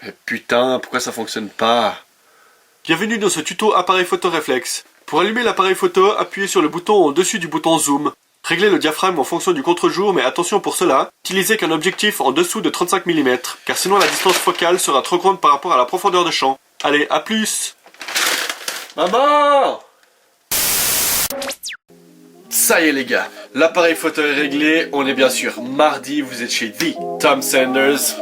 Mais putain, pourquoi ça fonctionne pas? Bienvenue dans ce tuto appareil photo réflexe. Pour allumer l'appareil photo, appuyez sur le bouton au-dessus du bouton zoom. Réglez le diaphragme en fonction du contre-jour, mais attention pour cela, utilisez qu'un objectif en dessous de 35 mm, car sinon la distance focale sera trop grande par rapport à la profondeur de champ. Allez, à plus! Maman! Ça y est les gars, l'appareil photo est réglé, on est bien sûr mardi, vous êtes chez The Tom Sanders.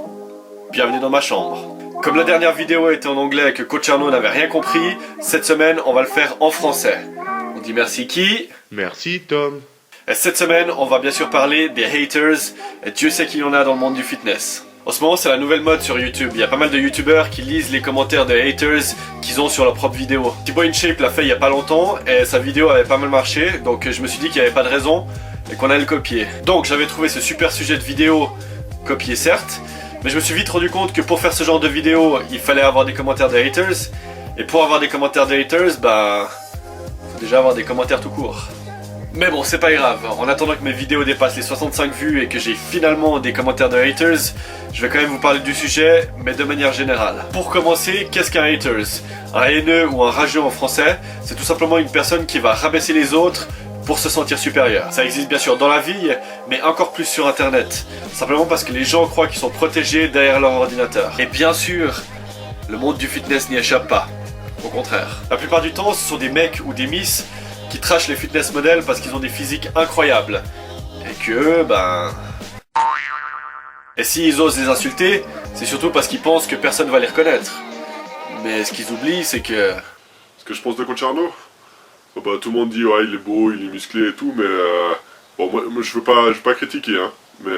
Bienvenue dans ma chambre. Comme la dernière vidéo était en anglais et que Coach Arnaud n'avait rien compris, cette semaine on va le faire en français. On dit merci qui? Merci Tom. Et cette semaine on va bien sûr parler des haters, et Dieu sait qu'il y en a dans le monde du fitness. En ce moment c'est la nouvelle mode sur YouTube, il y a pas mal de youtubeurs qui lisent les commentaires de haters qu'ils ont sur leurs propres vidéos. Thibaut InShape l'a fait il y a pas longtemps et sa vidéo avait pas mal marché, donc je me suis dit qu'il n'y avait pas de raison et qu'on allait le copier. Donc j'avais trouvé ce super sujet de vidéo, copié certes, mais je me suis vite rendu compte que pour faire ce genre de vidéo, il fallait avoir des commentaires de haters, et pour avoir des commentaires de haters, bah, faut déjà avoir des commentaires tout court. Mais bon, c'est pas grave, en attendant que mes vidéos dépassent les 65 vues et que j'ai finalement des commentaires de haters, je vais quand même vous parler du sujet, mais de manière générale. Pour commencer, qu'est-ce qu'un haters? Un haineux ou un rageux en français, c'est tout simplement une personne qui va rabaisser les autres pour se sentir supérieur. Ça existe bien sûr dans la vie, mais encore plus sur internet. Simplement parce que les gens croient qu'ils sont protégés derrière leur ordinateur. Et bien sûr, le monde du fitness n'y échappe pas. Au contraire. La plupart du temps, ce sont des mecs ou des miss qui trashent les fitness models parce qu'ils ont des physiques incroyables. Et que eux, ben... Et s'ils osent les insulter, c'est surtout parce qu'ils pensent que personne va les reconnaître. Mais ce qu'ils oublient, c'est que... Ce que je pense de Coach Arnaud, bah, tout le monde dit ouais il est beau, il est musclé et tout, mais bon moi je veux pas critiquer hein, mais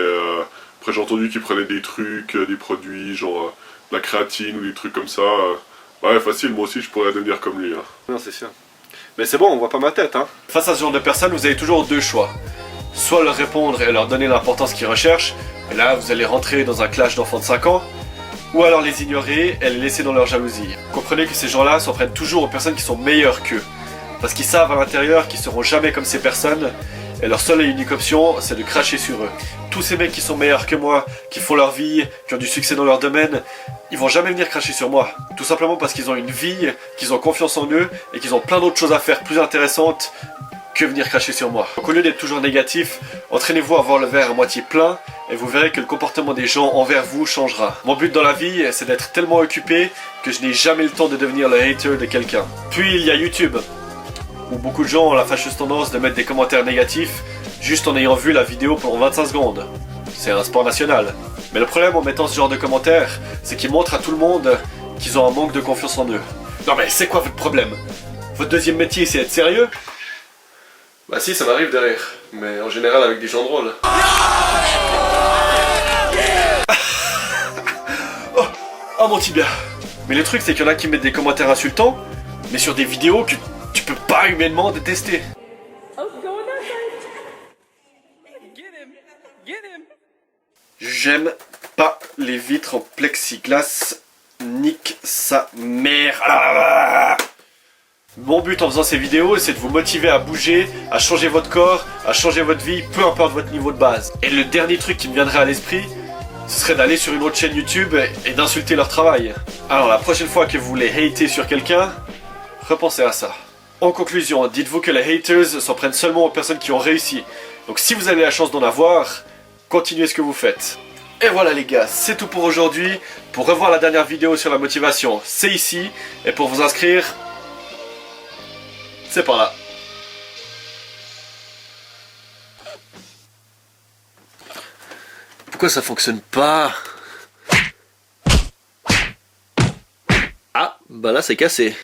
après j'ai entendu qu'il prenait des trucs, des produits genre de la créatine ou des trucs comme ça. Ouais facile, moi aussi je pourrais devenir comme lui hein. Non, c'est sûr. Mais c'est bon, on voit pas ma tête, hein. Face à ce genre de personnes, vous avez toujours deux choix. Soit leur répondre et leur donner l'importance qu'ils recherchent, et là vous allez rentrer dans un clash d'enfants de 5 ans, ou alors les ignorer et les laisser dans leur jalousie. Comprenez que ces gens-là s'en prennent toujours aux personnes qui sont meilleures qu'eux. Parce qu'ils savent à l'intérieur qu'ils seront jamais comme ces personnes, et leur seule et unique option, c'est de cracher sur eux. Tous ces mecs qui sont meilleurs que moi, qui font leur vie, qui ont du succès dans leur domaine, ils vont jamais venir cracher sur moi. Tout simplement parce qu'ils ont une vie, qu'ils ont confiance en eux, et qu'ils ont plein d'autres choses à faire plus intéressantes que venir cracher sur moi. Donc au lieu d'être toujours négatif, entraînez-vous à voir le verre à moitié plein, et vous verrez que le comportement des gens envers vous changera. Mon but dans la vie, c'est d'être tellement occupé que je n'ai jamais le temps de devenir le hater de quelqu'un. Puis il y a YouTube, où beaucoup de gens ont la fâcheuse tendance de mettre des commentaires négatifs juste en ayant vu la vidéo pendant 25 secondes. C'est un sport national. Mais le problème en mettant ce genre de commentaires, c'est qu'ils montrent à tout le monde qu'ils ont un manque de confiance en eux. Non mais c'est quoi votre problème? Votre deuxième métier c'est être sérieux? Bah si, ça m'arrive de rire, mais en général avec des gens drôles. Oh mon tibia. Mais le truc c'est qu'il y en a qui mettent des commentaires insultants, mais sur des vidéos que tu peux pas humainement détester. J'aime pas les vitres en plexiglas. Nique sa mère. Mon but en faisant ces vidéos, c'est de vous motiver à bouger, à changer votre corps, à changer votre vie, peu importe votre niveau de base. Et le dernier truc qui me viendrait à l'esprit, ce serait d'aller sur une autre chaîne YouTube et d'insulter leur travail. Alors la prochaine fois que vous voulez hater sur quelqu'un, repensez à ça. En conclusion, dites-vous que les haters s'en prennent seulement aux personnes qui ont réussi. Donc si vous avez la chance d'en avoir, continuez ce que vous faites. Et voilà les gars, c'est tout pour aujourd'hui. Pour revoir la dernière vidéo sur la motivation, c'est ici. Et pour vous inscrire, c'est par là. Pourquoi ça fonctionne pas? Ah, bah là c'est cassé.